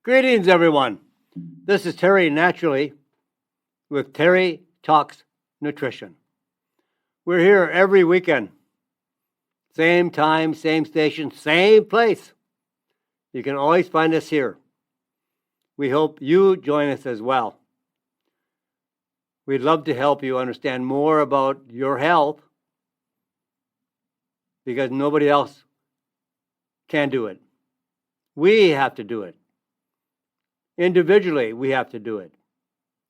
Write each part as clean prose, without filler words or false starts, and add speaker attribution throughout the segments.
Speaker 1: Greetings, everyone. This is Terry Naturally with Terry Talks Nutrition. We're here every weekend. Same time, same station, same place. You can always find us here. We hope you join us as well. We'd love to help you understand more about your health because nobody else can do it. We have to do it. Individually, we have to do it.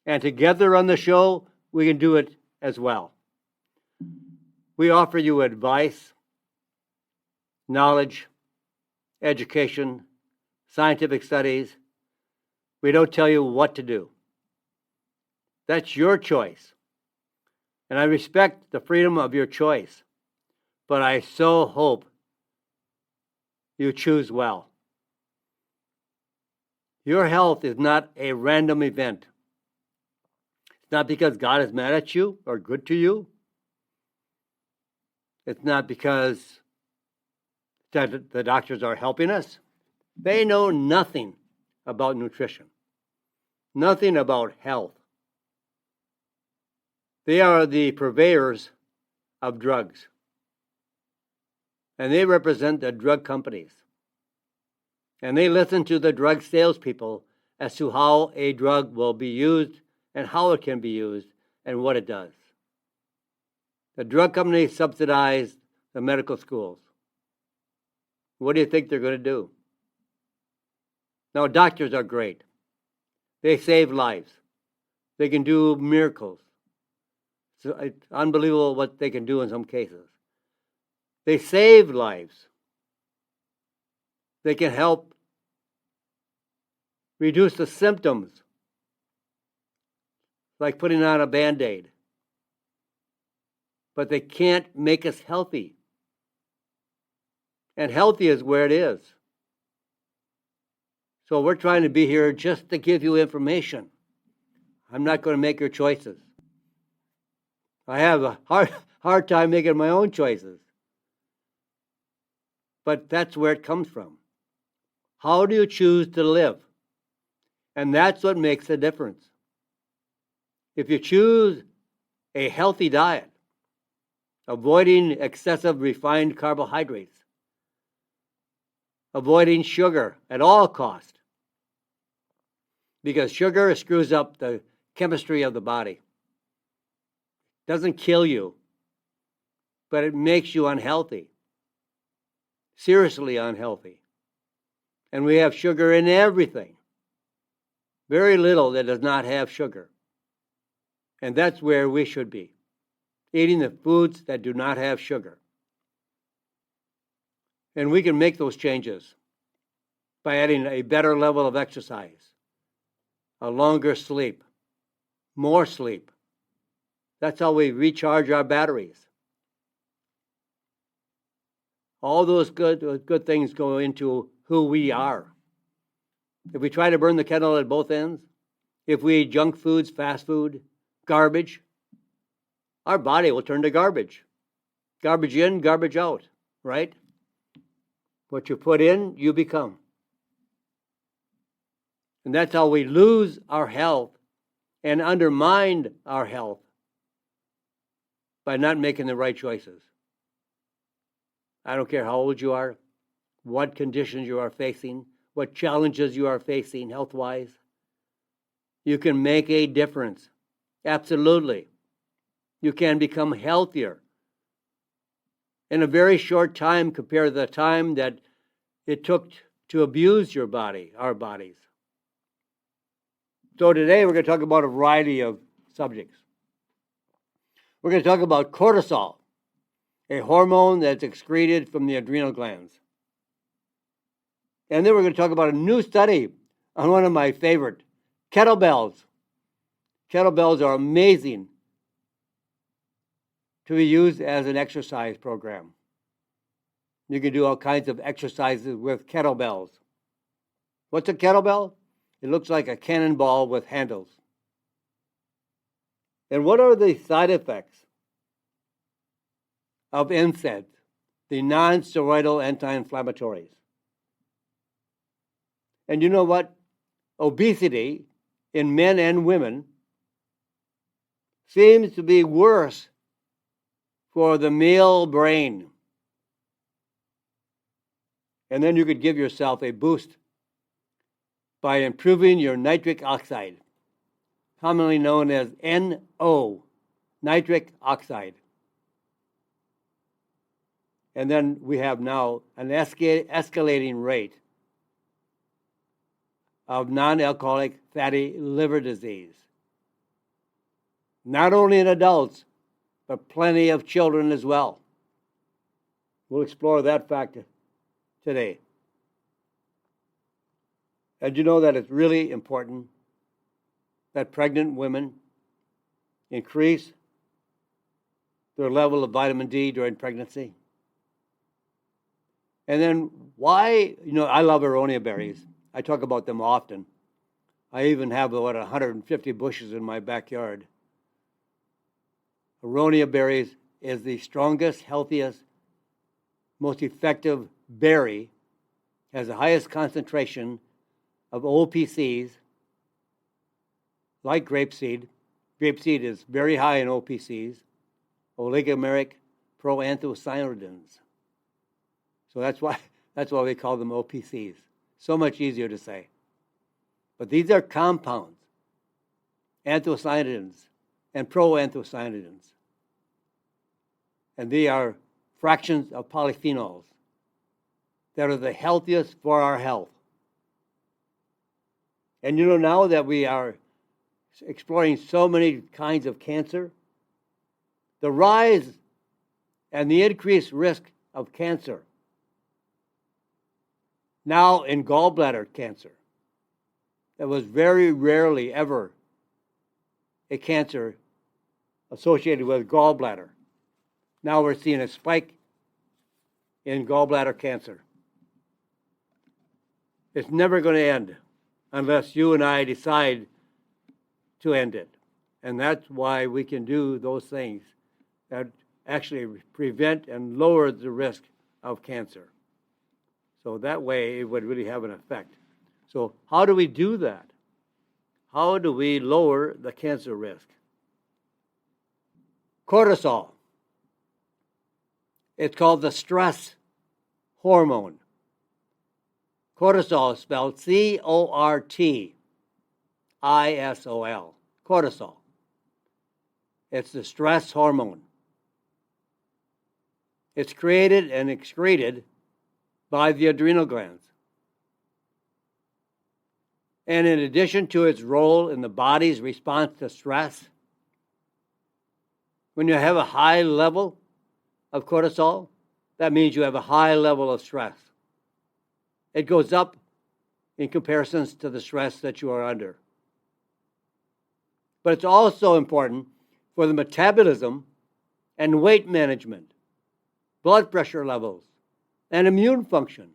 Speaker 1: And together on the show, we can do it as well. We offer you advice, knowledge, education, scientific studies. We don't tell you what to do. That's your choice. And I respect the freedom of your choice. But I so hope you choose well. Your health is not a random event. It's not because God is mad at you or good to you. It's not because the doctors are helping us. They know nothing about nutrition, nothing about health. They are the purveyors of drugs, and they represent the drug companies. And they listen to the drug salespeople as to how a drug will be used and how it can be used and what it does. The drug companies subsidize the medical schools. What do you think they're going to do? Now, doctors are great. They save lives. They can do miracles. It's unbelievable what they can do in some cases. They save lives. They can help reduce the symptoms, like putting on a Band-Aid. But they can't make us healthy. And healthy is where it is. So we're trying to be here just to give you information. I'm not going to make your choices. I have a hard time making my own choices. But that's where it comes from. How do you choose to live? And that's what makes a difference. If you choose a healthy diet, avoiding excessive refined carbohydrates, avoiding sugar at all costs, because sugar screws up the chemistry of the body. It doesn't kill you, but it makes you unhealthy, seriously unhealthy. And we have sugar in everything. Very little that does not have sugar. And that's where we should be, eating the foods that do not have sugar. And we can make those changes by adding a better level of exercise, a longer sleep, more sleep. That's how we recharge our batteries. All those good things go into who we are. If we try to burn the kettle at both ends, if we eat junk foods, fast food, garbage, our body will turn to garbage. Garbage in, garbage out, right? What you put in, you become. And that's how we lose our health and undermine our health by not making the right choices. I don't care how old you are, what conditions you are facing, what challenges you are facing health-wise. You can make a difference. Absolutely. You can become healthier in a very short time compared to the time that it took to abuse your body, our bodies. So today we're going to talk about a variety of subjects. We're going to talk about cortisol, a hormone that's excreted from the adrenal glands. And then we're going to talk about a new study on one of my favorite, kettlebells. Kettlebells are amazing to be used as an exercise program. You can do all kinds of exercises with kettlebells. What's a kettlebell? It looks like a cannonball with handles. And what are the side effects of NSAIDs, the non-steroidal anti-inflammatories? And you know what? obesity in men and women seems to be worse for the male brain. And then you could give yourself a boost by improving your nitric oxide, commonly known as NO, nitric oxide. And then we have now an escalating rate of non-alcoholic fatty liver disease. Not only in adults, but plenty of children as well. We'll explore that fact today. And you know that it's really important that pregnant women increase their level of vitamin D during pregnancy. And then why, I love Aronia berries. I talk about them often. I even have about 150 bushes in my backyard. Aronia berries is the strongest, healthiest, most effective berry, has the highest concentration of OPCs, like grapeseed. Grapeseed is very high in OPCs, oligomeric proanthocyanidins. So that's why we call them OPCs. So much easier to say. But these are compounds, anthocyanidins and proanthocyanidins. And they are fractions of polyphenols that are the healthiest for our health. And now that we are exploring so many kinds of cancer, the rise and the increased risk of cancer, now in gallbladder cancer, that was very rarely ever a cancer associated with gallbladder. Now we're seeing a spike in gallbladder cancer. It's never going to end unless you and I decide to end it. And that's why we can do those things that actually prevent and lower the risk of cancer. So that way it would really have an effect. So how do we do that? How do we lower the cancer risk? Cortisol. It's called the stress hormone. Cortisol is spelled C-O-R-T-I-S-O-L. Cortisol. It's the stress hormone. It's created and excreted by the adrenal glands. And in addition to its role in the body's response to stress, when you have a high level of cortisol, that means you have a high level of stress. It goes up in comparison to the stress that you are under. But it's also important for the metabolism and weight management, blood pressure levels, and immune function.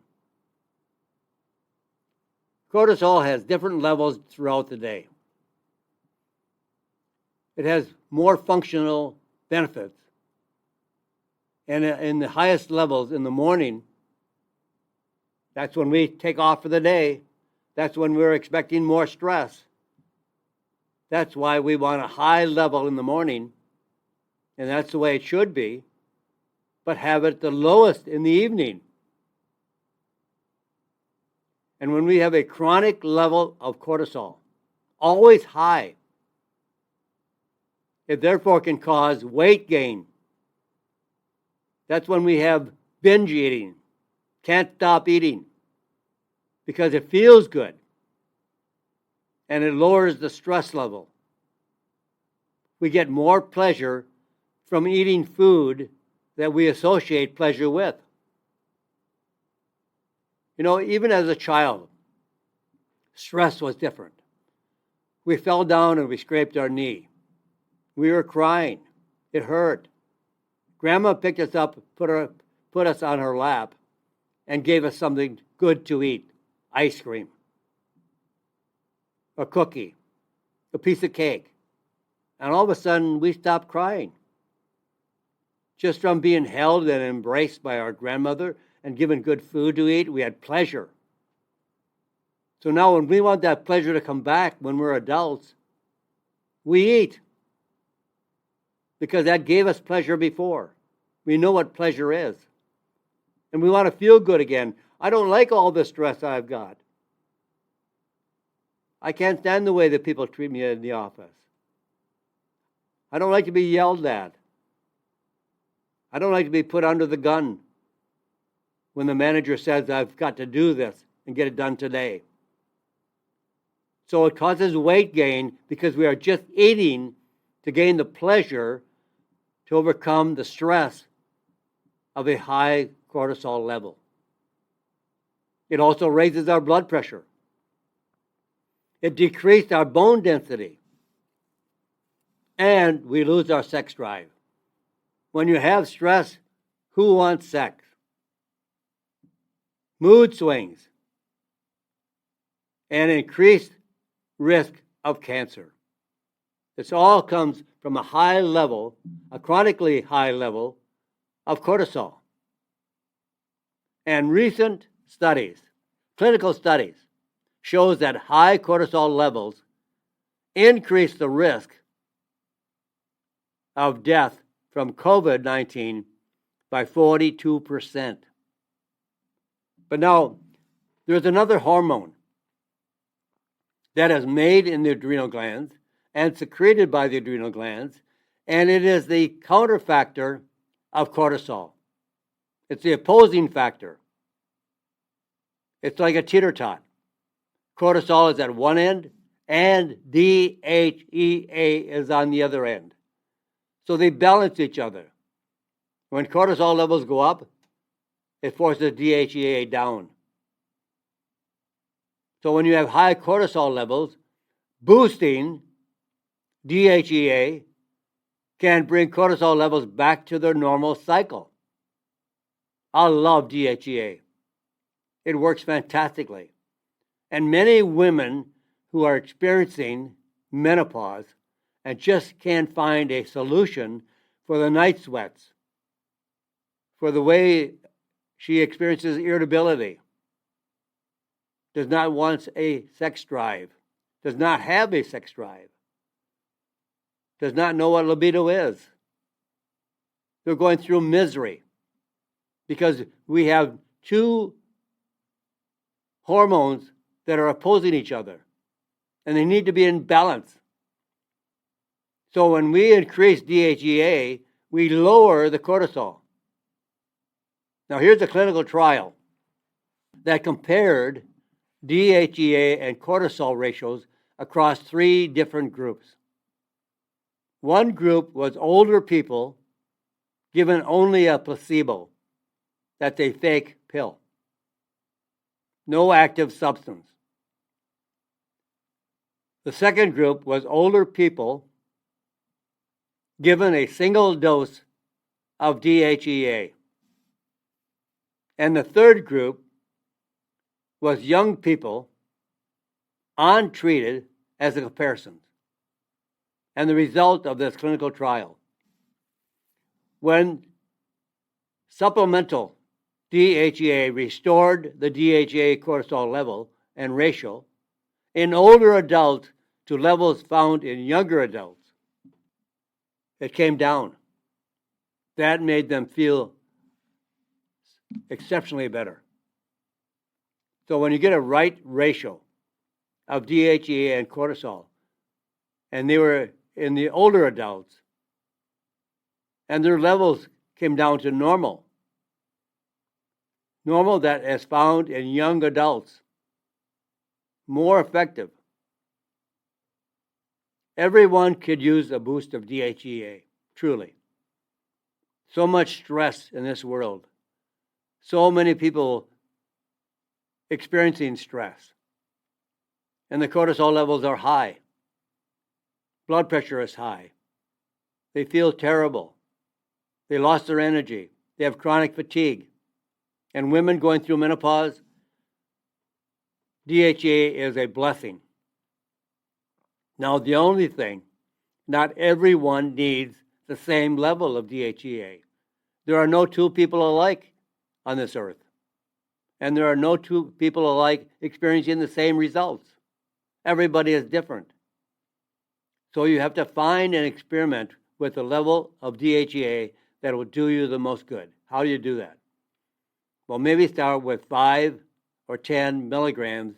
Speaker 1: Cortisol has different levels throughout the day. It has more functional benefits. And in the highest levels in the morning, that's when we take off for the day. That's when we're expecting more stress. That's why we want a high level in the morning, and that's the way it should be, but have it the lowest in the evening. And when we have a chronic level of cortisol, always high, it therefore can cause weight gain. That's when we have binge eating, can't stop eating, because it feels good, and it lowers the stress level. We get more pleasure from eating food that we associate pleasure with. Even as a child, stress was different. We fell down and we scraped our knee. We were crying. It hurt. Grandma picked us up, put us on her lap, and gave us something good to eat. Ice cream, a cookie, a piece of cake. And all of a sudden, we stopped crying. Just from being held and embraced by our grandmother and given good food to eat, we had pleasure. So now when we want that pleasure to come back when we're adults, we eat. Because that gave us pleasure before. We know what pleasure is. And we want to feel good again. I don't like all the stress I've got. I can't stand the way that people treat me in the office. I don't like to be yelled at. I don't like to be put under the gun when the manager says I've got to do this and get it done today. So it causes weight gain because we are just eating to gain the pleasure to overcome the stress of a high cortisol level. It also raises our blood pressure. It decreased our bone density. And we lose our sex drive. When you have stress, who wants sex? Mood swings and increased risk of cancer. This all comes from a high level, a chronically high level of cortisol. And recent studies, clinical studies, shows that high cortisol levels increase the risk of death from COVID-19 by 42%. But now, there's another hormone that is made in the adrenal glands and secreted by the adrenal glands, and it is the counterfactor of cortisol. It's the opposing factor. It's like a teeter-tot. Cortisol is at one end, and DHEA is on the other end. So they balance each other. When cortisol levels go up, it forces DHEA down. So when you have high cortisol levels, boosting DHEA can bring cortisol levels back to their normal cycle. I love DHEA. It works fantastically. And many women who are experiencing menopause and just can't find a solution for the night sweats, for the way she experiences irritability, does not want a sex drive, does not have a sex drive, does not know what libido is. They're going through misery because we have two hormones that are opposing each other, and they need to be in balance. So when we increase DHEA, we lower the cortisol. Now here's a clinical trial that compared DHEA and cortisol ratios across 3 different groups. One group was older people given only a placebo, that's a fake pill, no active substance. The second group was older people given a single dose of DHEA. And the third group was young people untreated as a comparison. And the result of this clinical trial, when supplemental DHEA restored the DHEA cortisol level and ratio in older adults to levels found in younger adults, it came down. That made them feel exceptionally better. So when you get a right ratio of DHEA and cortisol, and they were in the older adults, and their levels came down to normal that is found in young adults, more effective. Everyone could use a boost of DHEA, truly. So much stress in this world. So many people experiencing stress. And the cortisol levels are high. Blood pressure is high. They feel terrible. They lost their energy. They have chronic fatigue. And women going through menopause, DHEA is a blessing. Now, the only thing, not everyone needs the same level of DHEA. There are no two people alike on this earth. And there are no two people alike experiencing the same results. Everybody is different. So you have to find and experiment with the level of DHEA that will do you the most good. How do you do that? Well, maybe start with 5 or 10 milligrams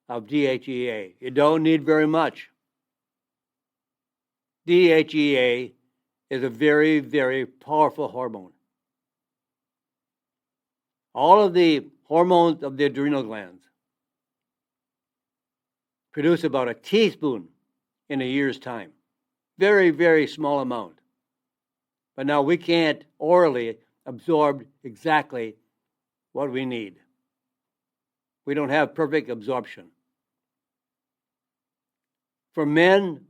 Speaker 1: of DHEA. You don't need very much. DHEA is a very, very powerful hormone. All of the hormones of the adrenal glands produce about a teaspoon in a year's time. Very, very small amount. But now we can't orally absorb exactly what we need. We don't have perfect absorption. For men,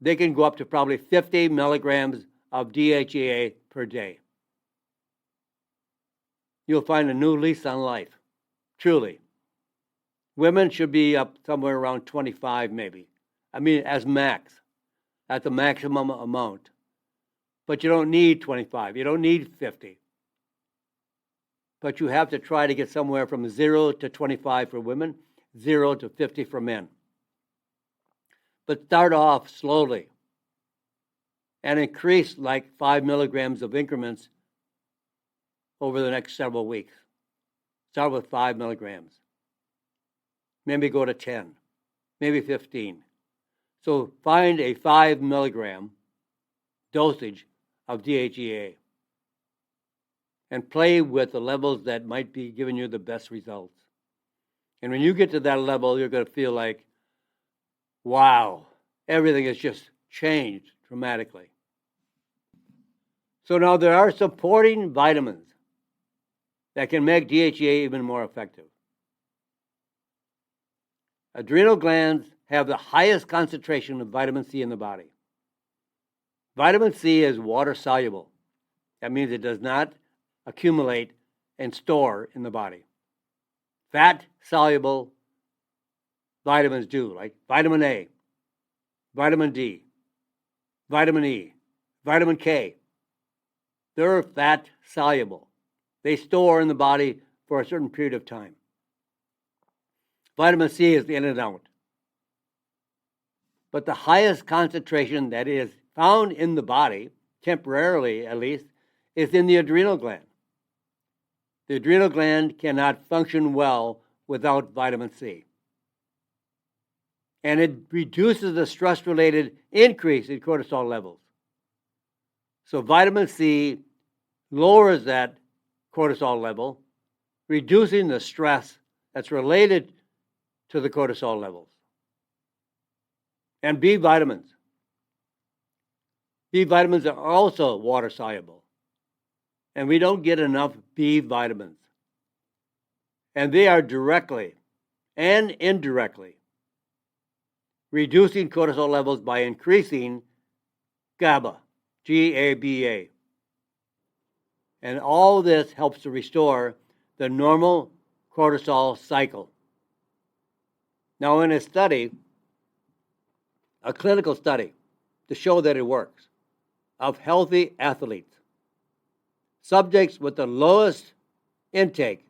Speaker 1: they can go up to probably 50 milligrams of DHEA per day. You'll find a new lease on life, truly. Women should be up somewhere around 25 maybe. I mean, as max. That's the maximum amount. But you don't need 25. You don't need 50. But you have to try to get somewhere from 0 to 25 for women, 0 to 50 for men. But start off slowly and increase like 5 milligrams of increments over the next several weeks. Start with 5 milligrams. Maybe go to 10, maybe 15. So find a 5 milligram dosage of DHEA and play with the levels that might be giving you the best results. And when you get to that level, you're going to feel like, wow, everything has just changed dramatically. So now there are supporting vitamins that can make DHEA even more effective. Adrenal glands have the highest concentration of vitamin C in the body. Vitamin C is water soluble. That means it does not accumulate and store in the body. Fat soluble vitamins do, like vitamin A, vitamin D, vitamin E, vitamin K. They're fat soluble. They store in the body for a certain period of time. Vitamin C is in and out. But the highest concentration that is found in the body, temporarily at least, is in the adrenal gland. The adrenal gland cannot function well without vitamin C. And it reduces the stress-related increase in cortisol levels. So vitamin C lowers that cortisol level, reducing the stress that's related to the cortisol levels. And B vitamins. B vitamins are also water soluble. And we don't get enough B vitamins. And they are directly and indirectly reducing cortisol levels by increasing GABA, G-A-B-A. And all this helps to restore the normal cortisol cycle. Now, in a study, a clinical study to show that it works, of healthy athletes, subjects with the lowest intake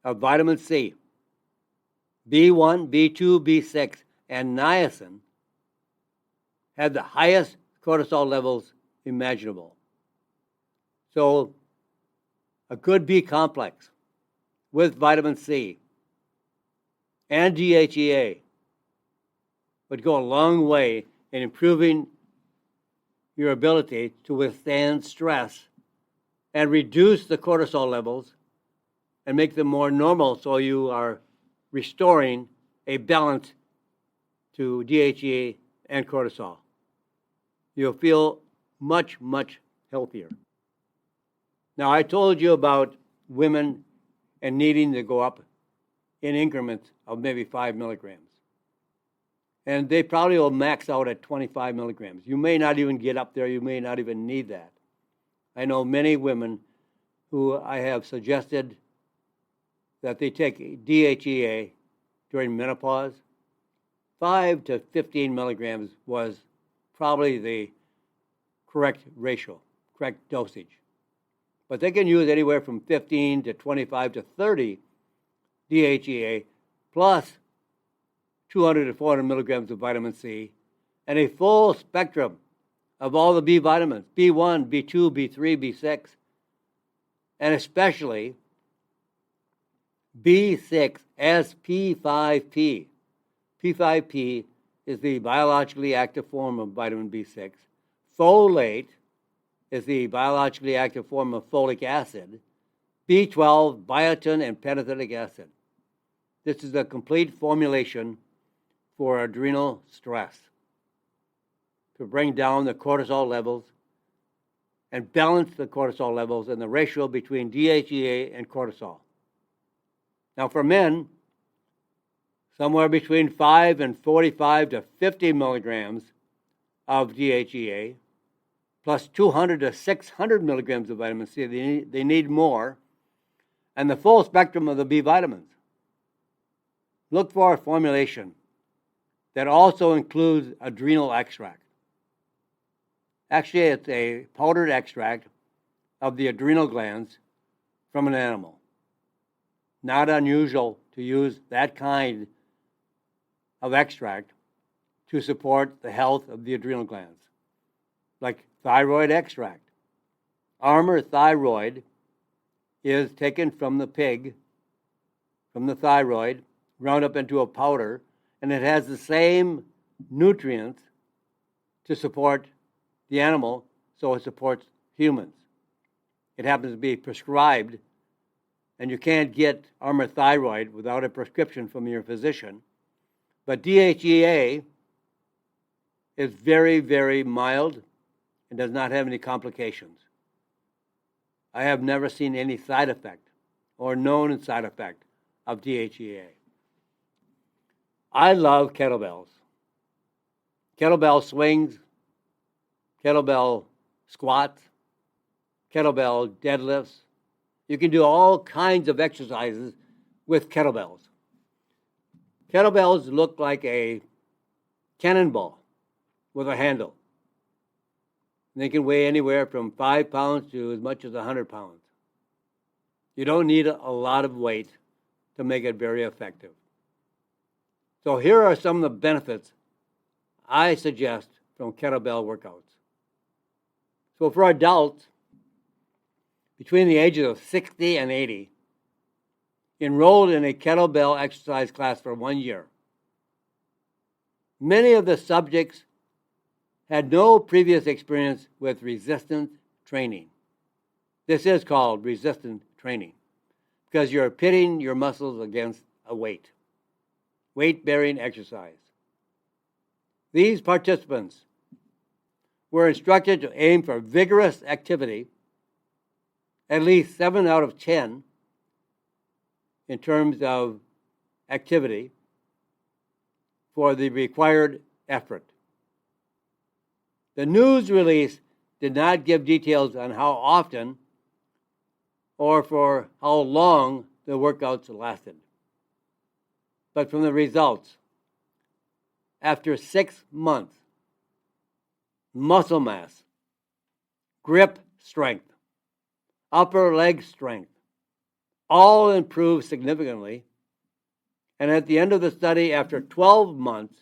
Speaker 1: of vitamin C, B1, B2, B6, and niacin had the highest cortisol levels imaginable. So a good B complex with vitamin C and DHEA would go a long way in improving your ability to withstand stress and reduce the cortisol levels and make them more normal so you are restoring a balance to DHEA and cortisol. You'll feel much, much healthier. Now, I told you about women and needing to go up in increments of maybe 5 milligrams. And they probably will max out at 25 milligrams. You may not even get up there. You may not even need that. I know many women who I have suggested that they take DHEA during menopause. 5 to 15 milligrams was probably the correct ratio, correct dosage. But they can use anywhere from 15 to 25 to 30 DHEA plus 200 to 400 milligrams of vitamin C, and a full spectrum of all the B vitamins, B1, B2, B3, B6, and especially B6 SP5P. P5P is the biologically active form of vitamin B6. Folate is the biologically active form of folic acid. B12, biotin, and pantothenic acid. This is a complete formulation for adrenal stress to bring down the cortisol levels and balance the cortisol levels and the ratio between DHEA and cortisol. Now for men, somewhere between 5 and 45 to 50 milligrams of DHEA plus 200 to 600 milligrams of vitamin C. They need more. And the full spectrum of the B vitamins. Look for a formulation that also includes adrenal extract. Actually, it's a powdered extract of the adrenal glands from an animal. Not unusual to use that kind of extract to support the health of the adrenal glands, like thyroid extract. Armour thyroid is taken from the pig, from the thyroid, ground up into a powder, and it has the same nutrients to support the animal, so it supports humans. It happens to be prescribed, and you can't get Armour thyroid without a prescription from your physician. But DHEA is very, very mild and does not have any complications. I have never seen any side effect or known side effect of DHEA. I love kettlebells. Kettlebell swings, kettlebell squats, kettlebell deadlifts. You can do all kinds of exercises with kettlebells. Kettlebells look like a cannonball with a handle. They can weigh anywhere from 5 pounds to as much as 100 pounds. You don't need a lot of weight to make it very effective. So here are some of the benefits I suggest from kettlebell workouts. So for adults between the ages of 60 and 80, enrolled in a kettlebell exercise class for 1 year. Many of the subjects had no previous experience with resistance training. This is called resistance training because you're pitting your muscles against a weight-bearing exercise. These participants were instructed to aim for vigorous activity, at least 7 out of 10 in terms of activity for the required effort. The news release did not give details on how often or for how long the workouts lasted. But from the results, after 6 months, muscle mass, grip strength, upper leg strength, all improved significantly. And at the end of the study, after 12 months,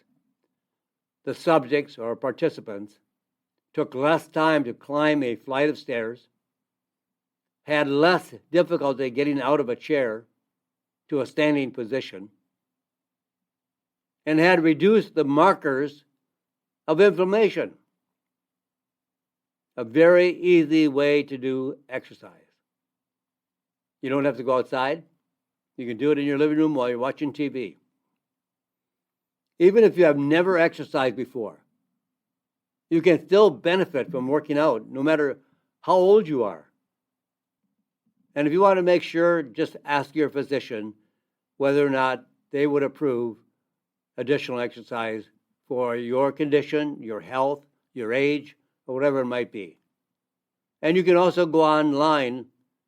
Speaker 1: the subjects or participants took less time to climb a flight of stairs, had less difficulty getting out of a chair to a standing position, and had reduced the markers of inflammation. A very easy way to do exercise. You don't have to go outside. You can do it in your living room while you're watching TV. Even if you have never exercised before, you can still benefit from working out no matter how old you are. And if you want to make sure, just ask your physician whether or not they would approve additional exercise for your condition, your health, your age, or whatever it might be. And you can also go online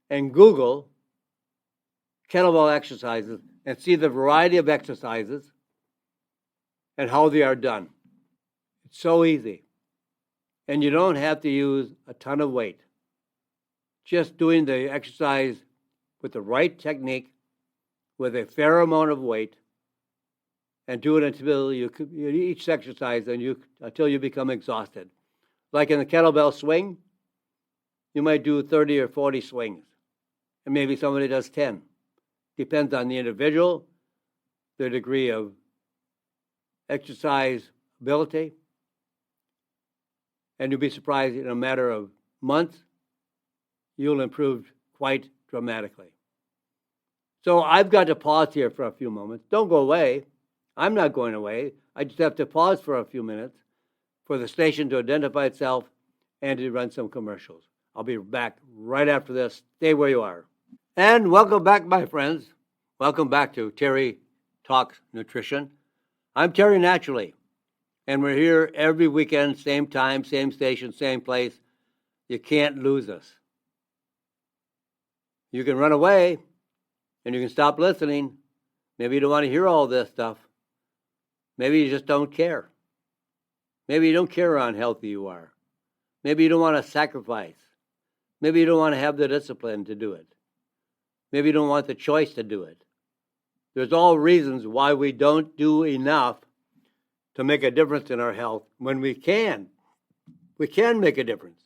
Speaker 1: and Google kettlebell exercises and see the variety of exercises and how they are done. It's so easy. And you don't have to use a ton of weight. Just doing the exercise with the right technique, with a fair amount of weight and do it until each exercise until you become exhausted. Like in the kettlebell swing, you might do 30 or 40 swings, and maybe somebody does 10. Depends on the individual, their degree of exercise ability, and you'll be surprised in a matter of months, you'll improve quite dramatically. So I've got to pause here for a few moments. Don't go away. I'm not going away. I just have to pause for a few minutes for the station to identify itself and to run some commercials. I'll be back right after this. Stay where you are. And welcome back, my friends. Welcome back to Terry Talks Nutrition. I'm Terry Naturally, and we're here every weekend, same time, same station, same place. You can't lose us. You can run away, and you can stop listening. Maybe you don't want to hear all this stuff. Maybe you just don't care. Maybe you don't care how unhealthy you are. Maybe you don't want to sacrifice. Maybe you don't want to have the discipline to do it. Maybe you don't want the choice to do it. There's all reasons why we don't do enough to make a difference in our health when we can. We can make a difference.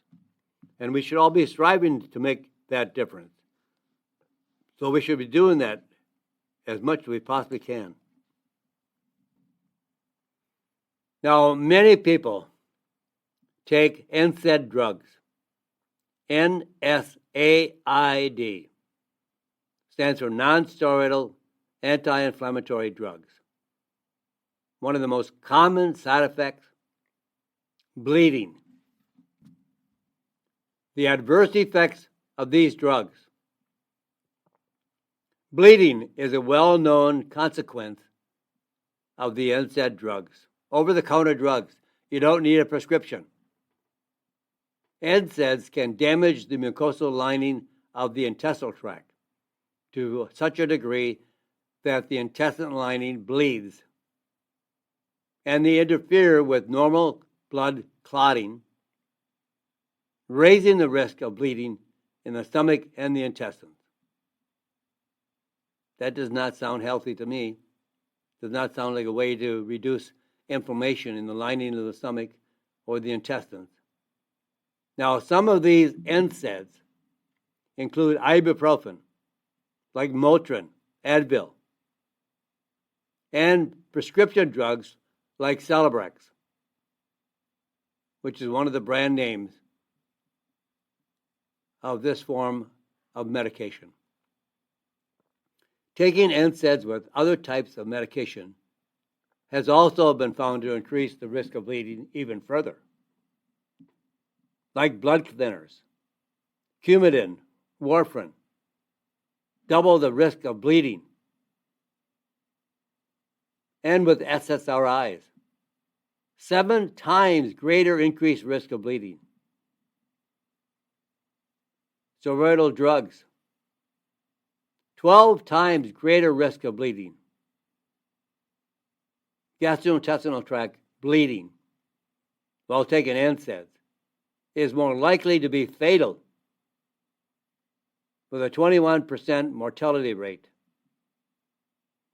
Speaker 1: And we should all be striving to make that difference. So we should be doing that as much as we possibly can. Now, many people take NSAID drugs. NSAID stands for non-steroidal anti-inflammatory drugs. One of the most common side effects, bleeding. The adverse effects of these drugs. Bleeding is a well-known consequence of the NSAID drugs. Over-the-counter drugs. You don't need a prescription. NSAIDs can damage the mucosal lining of the intestinal tract to such a degree that the intestinal lining bleeds, and they interfere with normal blood clotting, raising the risk of bleeding in the stomach and the intestines. That does not sound healthy to me. Does not sound like a way to reduce inflammation in the lining of the stomach or the intestines. Now, some of these NSAIDs include ibuprofen, like Motrin, Advil, and prescription drugs like Celebrex, which is one of the brand names of this form of medication. Taking NSAIDs with other types of medication has also been found to increase the risk of bleeding even further, like blood thinners, Coumadin, warfarin, double the risk of bleeding, and with SSRIs, 7 times greater increased risk of bleeding. Steroidal drugs, 12 times greater risk of bleeding. Gastrointestinal tract bleeding while taking NSAIDs is more likely to be fatal, with a 21% mortality rate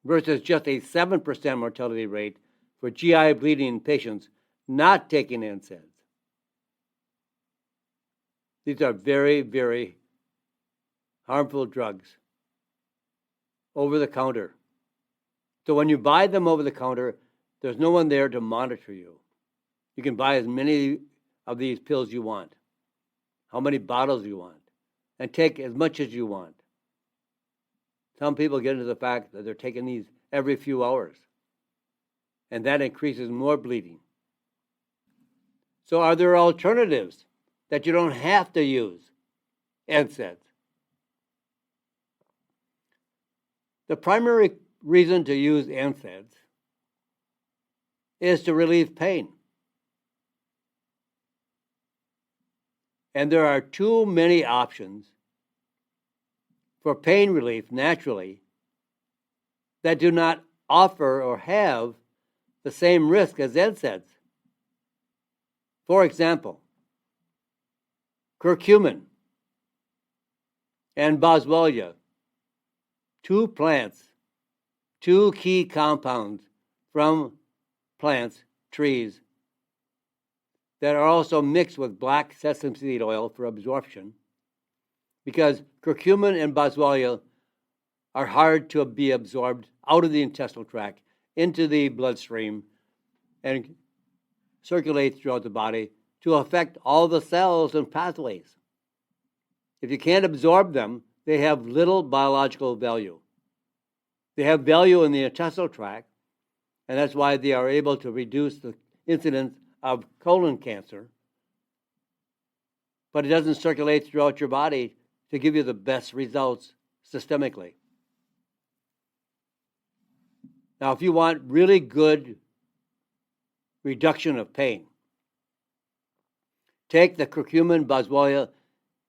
Speaker 1: versus just a 7% mortality rate for GI bleeding in patients not taking NSAIDs. These are very, very harmful drugs over the counter. So when you buy them over the counter, there's no one there to monitor you. You can buy as many of these pills you want, how many bottles you want, and take as much as you want. Some people get into the fact that they're taking these every few hours, and that increases more bleeding. So are there alternatives that you don't have to use NSAIDs? The primary reason to use NSAIDs is to relieve pain. And there are too many options for pain relief naturally that do not offer or have the same risk as NSAIDs. For example, curcumin and boswellia, 2 plants two key compounds from plants, trees, that are also mixed with black sesame seed oil for absorption, because curcumin and boswellia are hard to be absorbed out of the intestinal tract into the bloodstream and circulate throughout the body to affect all the cells and pathways. If you can't absorb them, they have little biological value. They have value in the intestinal tract, and that's why they are able to reduce the incidence of colon cancer, but it doesn't circulate throughout your body to give you the best results systemically. Now, if you want really good reduction of pain, take the curcumin boswellia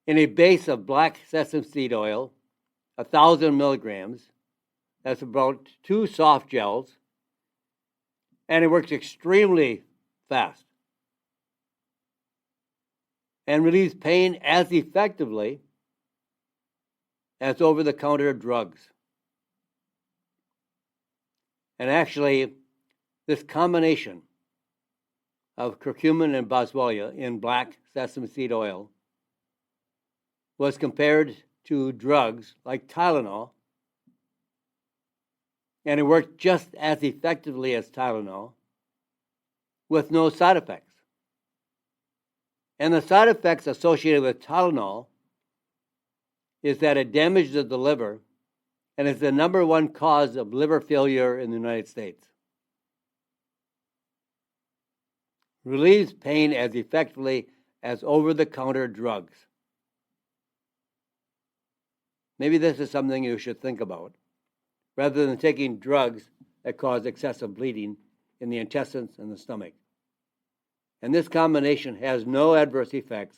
Speaker 1: in a base of black sesame seed oil, 1,000 milligrams. That's about 2 soft gels, and it works extremely fast and relieves pain as effectively as over-the-counter drugs. And actually, this combination of curcumin and boswellia in black sesame seed oil was compared to drugs like Tylenol, and it worked just as effectively as Tylenol with no side effects. And the side effects associated with Tylenol is that it damages the liver and is the number one cause of liver failure in the United States. Relieves pain as effectively as over-the-counter drugs. Maybe this is something you should think about, rather than taking drugs that cause excessive bleeding in the intestines and the stomach. And this combination has no adverse effects,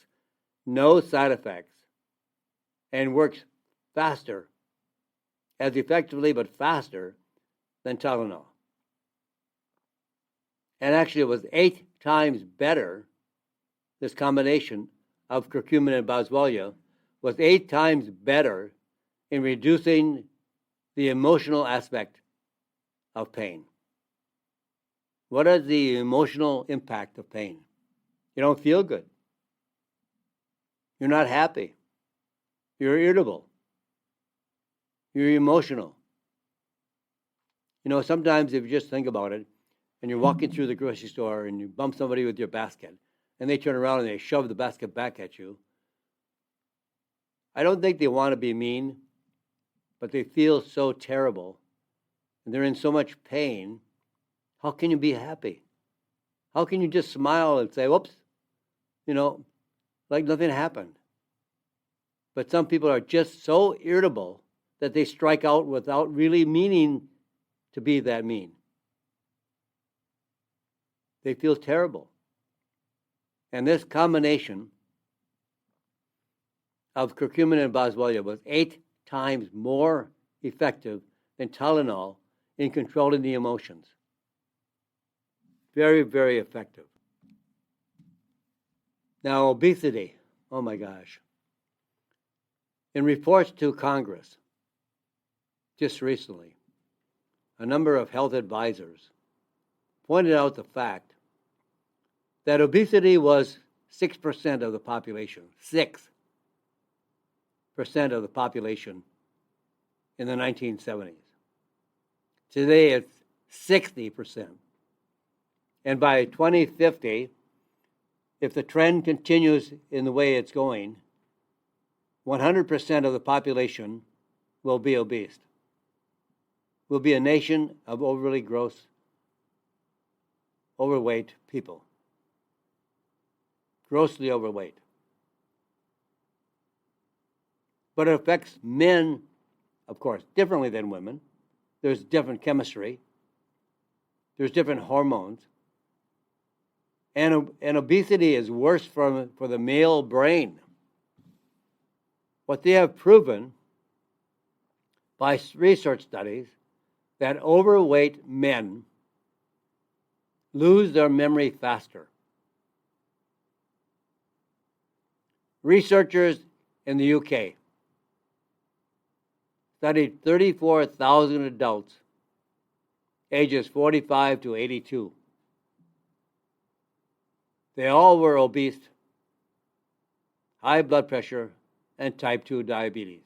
Speaker 1: no side effects, and works faster, as effectively but faster than Tylenol. And actually it was 8 times better, this combination of curcumin and boswellia was 8 times better in reducing the emotional aspect of pain. What is the emotional impact of pain? You don't feel good. You're not happy. You're irritable. You're emotional. You know, sometimes if you just think about it, and you're walking through the grocery store and you bump somebody with your basket, and they turn around and they shove the basket back at you, I don't think they want to be mean, but they feel so terrible, and they're in so much pain. How can you be happy? How can you just smile and say, whoops, you know, like nothing happened? But some people are just so irritable that they strike out without really meaning to be that mean. They feel terrible. And this combination of curcumin and boswellia was 8 times more effective than Tylenol in controlling the emotions. Very, very effective. Now, obesity. Oh my gosh. In reports to Congress just recently, a number of health advisors pointed out the fact that obesity was 6% of the population, 6% of the population in the 1970s. Today it's 60%. And by 2050, if the trend continues in the way it's going, 100% of the population will be obese. We'll be a nation of overly gross, overweight people. Grossly overweight. But it affects men, of course, differently than women. There's different chemistry. There's different hormones. And obesity is worse for the male brain. What they have proven by research studies, that overweight men lose their memory faster. Researchers in the UK studied 34,000 adults ages 45 to 82. They all were obese, high blood pressure, and type 2 diabetes.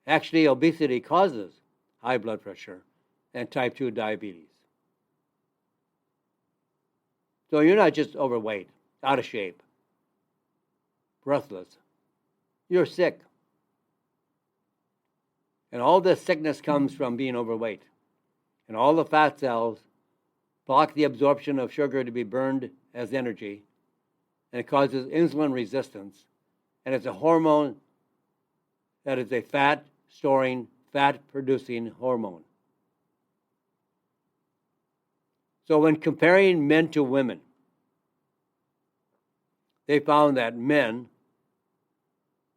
Speaker 1: Actually, obesity causes high blood pressure and type 2 diabetes. So you're not just overweight, out of shape, breathless. You're sick. And all this sickness comes from being overweight. And all the fat cells block the absorption of sugar to be burned as energy, and it causes insulin resistance. And it's a hormone that is a fat-storing, fat-producing hormone. So when comparing men to women, they found that men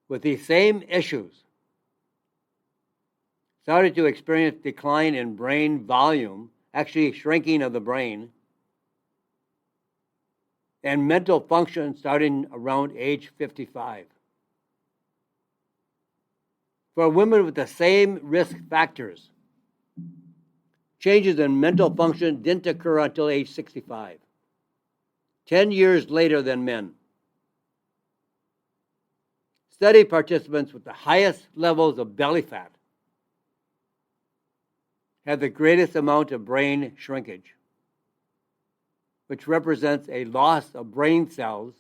Speaker 1: with these same issues started to experience decline in brain volume, actually shrinking of the brain, and mental function starting around age 55. For women with the same risk factors, changes in mental function didn't occur until age 65, 10 years later than men. Study participants with the highest levels of belly fat had the greatest amount of brain shrinkage, which represents a loss of brain cells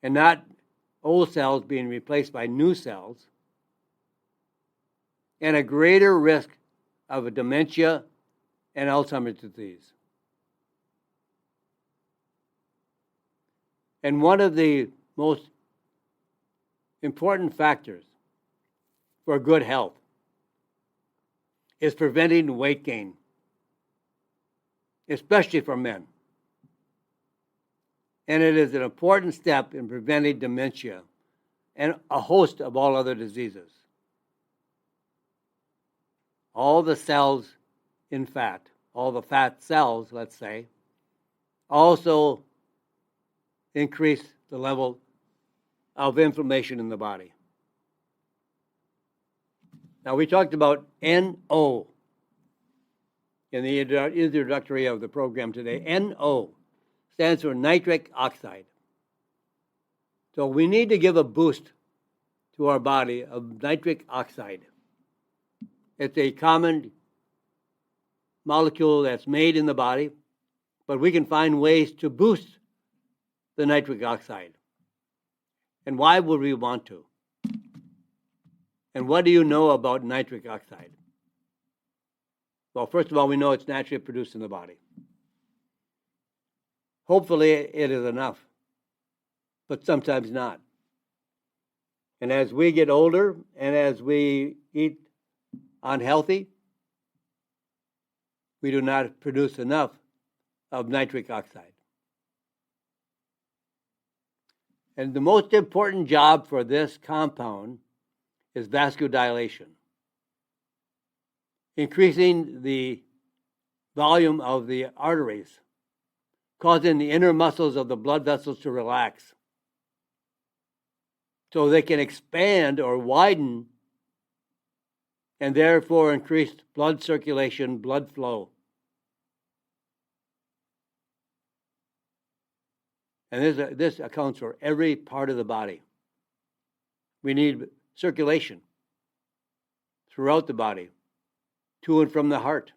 Speaker 1: and not old cells being replaced by new cells, and a greater risk of a dementia and Alzheimer's disease. And one of the most important factors for good health is preventing weight gain, especially for men. And it is an important step in preventing dementia and a host of all other diseases. All the cells in fat, all the fat cells, let's say, also increase the level of inflammation in the body. Now, we talked about NO in the introductory of the program today. NO stands for nitric oxide. So we need to give a boost to our body of nitric oxide. It's a common molecule that's made in the body, but we can find ways to boost the nitric oxide. And why would we want to? And what do you know about nitric oxide? Well, first of all, we know it's naturally produced in the body. Hopefully, it is enough, but sometimes not. And as we get older and as we eat unhealthy, we do not produce enough of nitric oxide. And the most important job for this compound is vasodilation, increasing the volume of the arteries, causing the inner muscles of the blood vessels to relax so they can expand or widen and therefore increase blood circulation, blood flow. And this accounts for every part of the body. We need circulation throughout the body, to and from the heart,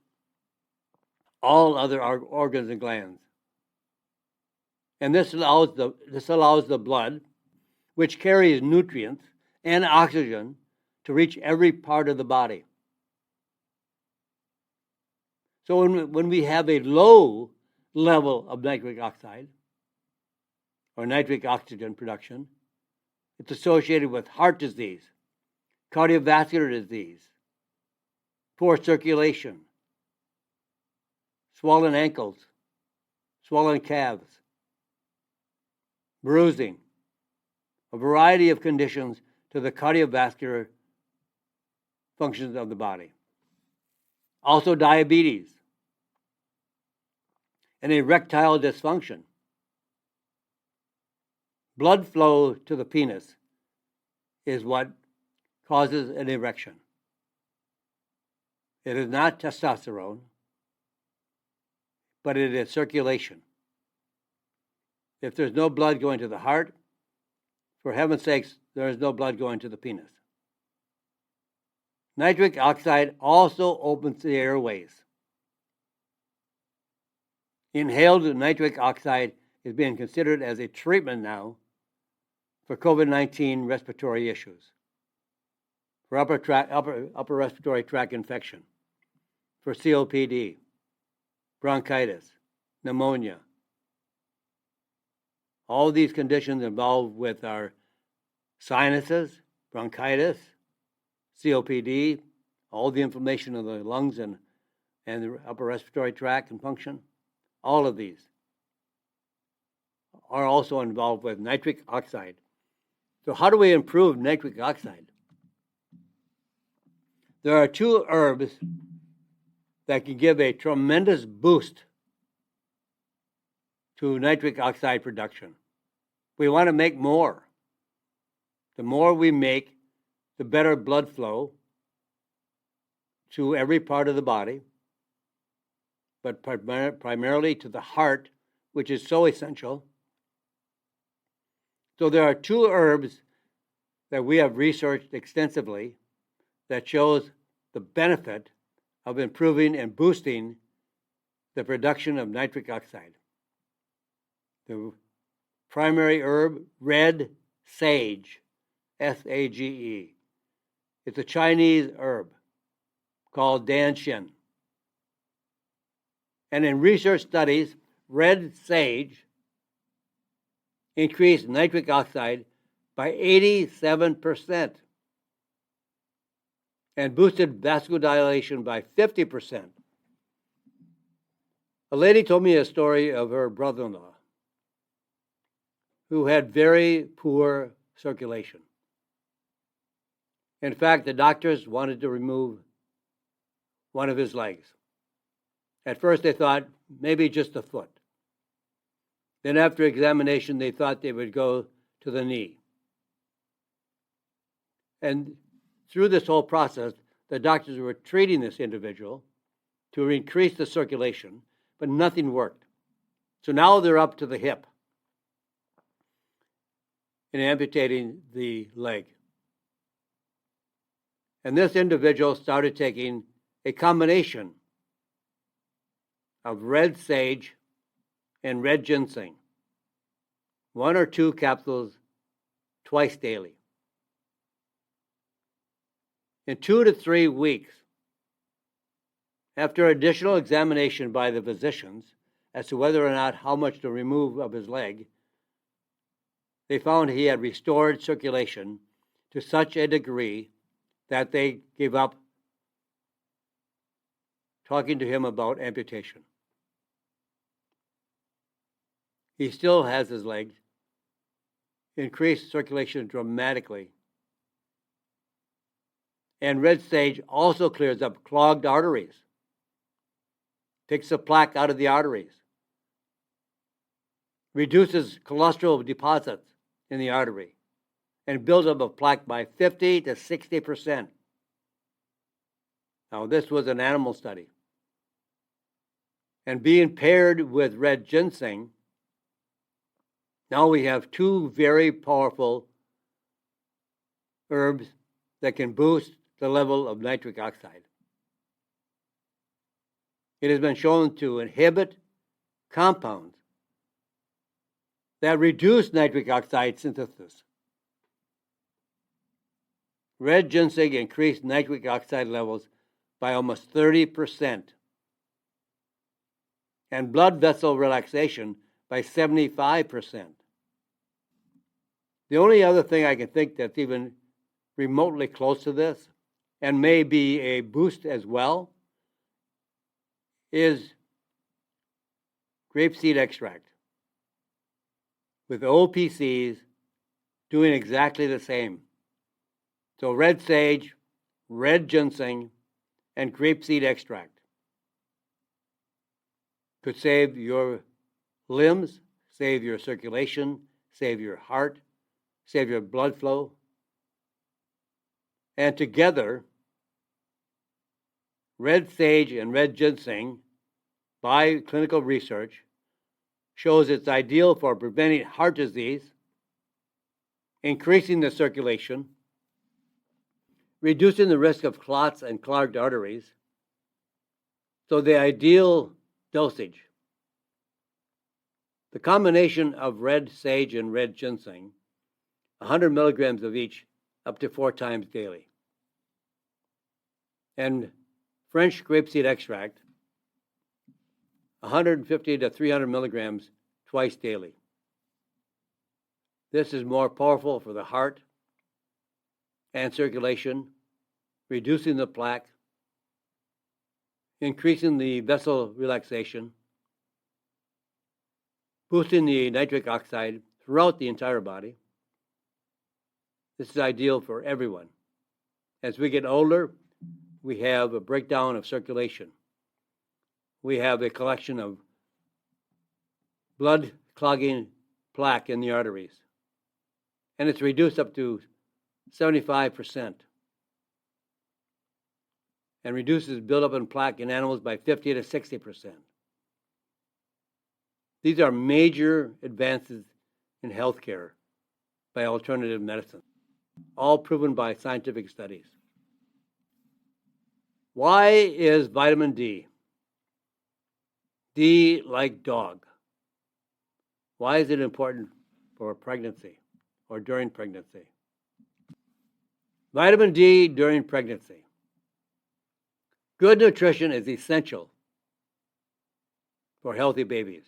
Speaker 1: all other organs and glands. And this allows the blood, which carries nutrients and oxygen, to reach every part of the body. So when we have a low level of nitric oxide, or nitric oxygen production, it's associated with heart disease, cardiovascular disease, poor circulation, swollen ankles, swollen calves, bruising, a variety of conditions to the cardiovascular functions of the body. Also diabetes and erectile dysfunction. Blood flow to the penis is what causes an erection. It is not testosterone, but it is circulation. If there's no blood going to the heart, for heaven's sakes, there is no blood going to the penis. Nitric oxide also opens the airways. Inhaled nitric oxide is being considered as a treatment now for COVID-19 respiratory issues, for upper respiratory tract infection, for COPD, bronchitis, pneumonia. All these conditions involved with our sinuses, bronchitis, COPD, all the inflammation of the lungs and the upper respiratory tract and function, all of these are also involved with nitric oxide. So how do we improve nitric oxide? There are two herbs that can give a tremendous boost to nitric oxide production. We want to make more. The more we make, the better blood flow to every part of the body, but primarily to the heart, which is so essential. So there are two herbs that we have researched extensively that shows the benefit of improving and boosting the production of nitric oxide. The primary herb, red sage, S-A-G-E. It's a Chinese herb called danshin. And in research studies, red sage increased nitric oxide by 87% and boosted vasodilation by 50%. A lady told me a story of her brother-in-law who had very poor circulation. In fact, the doctors wanted to remove one of his legs. At first, they thought maybe just the foot. Then after examination, they thought they would go to the knee. And through this whole process, the doctors were treating this individual to increase the circulation, but nothing worked. So now they're up to the hip in amputating the leg. And this individual started taking a combination of red sage and red ginseng, 1 or 2 capsules twice daily. In 2 to 3 weeks, after additional examination by the physicians as to whether or not how much to remove of his leg, they found he had restored circulation to such a degree that they gave up talking to him about amputation. He still has his leg, increased circulation dramatically. And red sage also clears up clogged arteries, takes the plaque out of the arteries, reduces cholesterol deposits in the artery, and builds up a plaque by 50 to 60%. Now, this was an animal study. And being paired with red ginseng, now we have 2 very powerful herbs that can boost the level of nitric oxide. It has been shown to inhibit compounds that reduce nitric oxide synthesis. Red ginseng increased nitric oxide levels by almost 30%, and blood vessel relaxation by 75%. The only other thing I can think that's even remotely close to this, and may be a boost as well, is grapeseed extract, with OPCs doing exactly the same. So red sage, red ginseng, and grapeseed extract could save your limbs, save your circulation, save your heart, save your blood flow. And together, red sage and red ginseng, by clinical research, shows it's ideal for preventing heart disease, increasing the circulation, reducing the risk of clots and clogged arteries. So the ideal dosage, the combination of red sage and red ginseng, 100 milligrams of each up to 4 times daily. And French grapeseed extract, 150 to 300 milligrams twice daily. This is more powerful for the heart and circulation, reducing the plaque, increasing the vessel relaxation, boosting the nitric oxide throughout the entire body. This is ideal for everyone. As we get older, we have a breakdown of circulation. We have a collection of blood clogging plaque in the arteries, and it's reduced up to 75%, and reduces buildup in plaque in animals by 50 to 60%. These are major advances in healthcare by alternative medicine, all proven by scientific studies. Why is vitamin D? D like dog. Why is it important for pregnancy or during pregnancy? Vitamin D during pregnancy. Good nutrition is essential for healthy babies.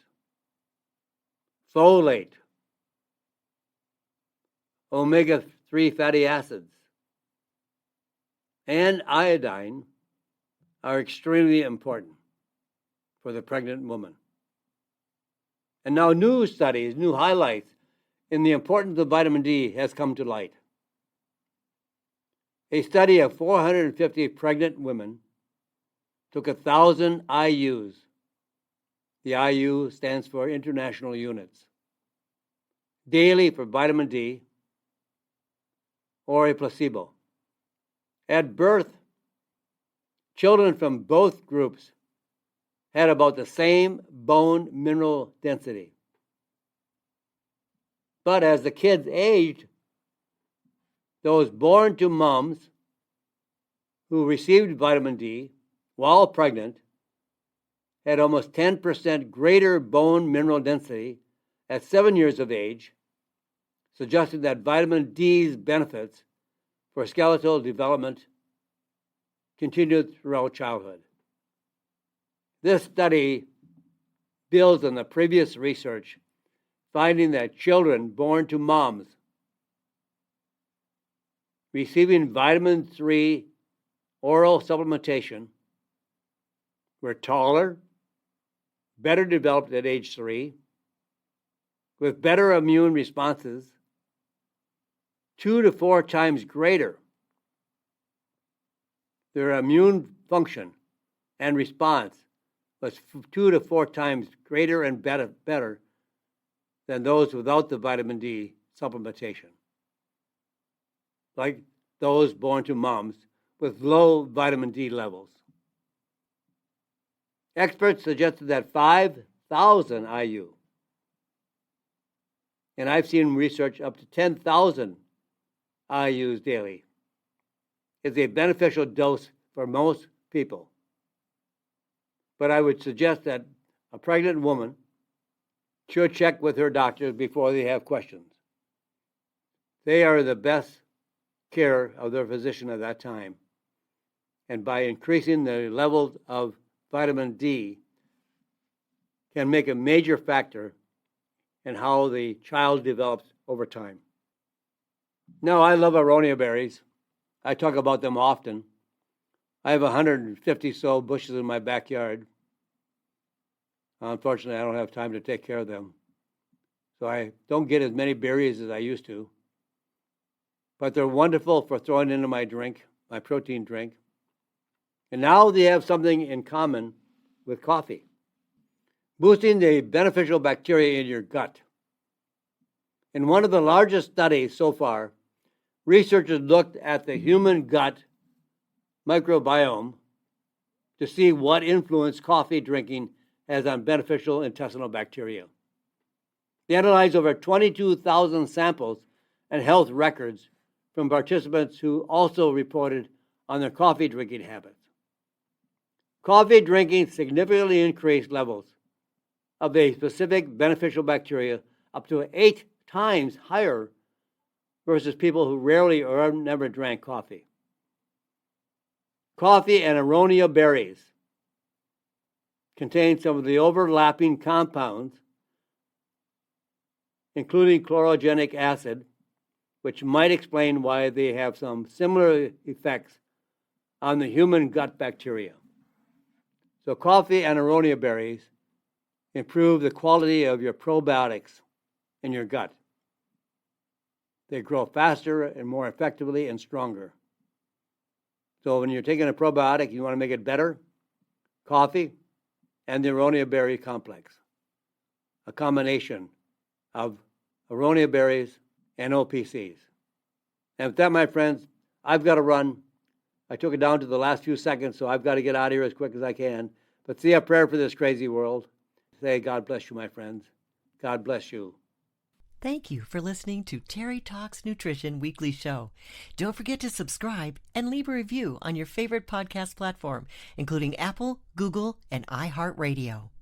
Speaker 1: Folate, omega-3 fatty acids, and iodine are extremely important for the pregnant woman. And now new studies, new highlights in the importance of vitamin D has come to light. A study of 450 pregnant women took 1,000 IUs. The IU stands for international units. Daily for vitamin D or a placebo. At birth, children from both groups had about the same bone mineral density. But as the kids aged, those born to moms who received vitamin D while pregnant had almost 10% greater bone mineral density at 7 years of age, suggesting that vitamin D's benefits for skeletal development continued throughout childhood. This study builds on the previous research, finding that children born to moms receiving vitamin 3 oral supplementation were taller, better developed at age 3, with better immune responses, 2 to 4 times greater. Their immune function and response was 2 to 4 times greater and better than those without the vitamin D supplementation, like those born to moms with low vitamin D levels. Experts suggested that 5,000 IU, and I've seen research up to 10,000 IUs daily, is a beneficial dose for most people. But I would suggest that a pregnant woman should check with her doctors before they have questions. They are the best care of their physician at that time. And by increasing the levels of vitamin D can make a major factor in how the child develops over time. Now, I love Aronia berries. I talk about them often. I have 150 so bushes in my backyard. Unfortunately, I don't have time to take care of them. So I don't get as many berries as I used to. But they're wonderful for throwing into my drink, my protein drink. And now they have something in common with coffee. Boosting the beneficial bacteria in your gut. In one of the largest studies so far, researchers looked at the human gut microbiome to see what influence coffee drinking has on beneficial intestinal bacteria. They analyzed over 22,000 samples and health records from participants who also reported on their coffee drinking habits. Coffee drinking significantly increased levels of a specific beneficial bacteria up to 8 times higher versus people who rarely or never drank coffee. Coffee and Aronia berries contain some of the overlapping compounds, including chlorogenic acid, which might explain why they have some similar effects on the human gut bacteria. So coffee and Aronia berries improve the quality of your probiotics in your gut. They grow faster and more effectively and stronger. So when you're taking a probiotic, you want to make it better, coffee and the Aronia berry complex, a combination of Aronia berries and OPCs. And with that, my friends, I've got to run. I took it down to the last few seconds, so I've got to get out of here as quick as I can. But say a prayer for this crazy world. Say, God bless you, my friends. God bless you.
Speaker 2: Thank you for listening to Terry Talks Nutrition Weekly Show. Don't forget to subscribe and leave a review on your favorite podcast platform, including Apple, Google, and iHeartRadio.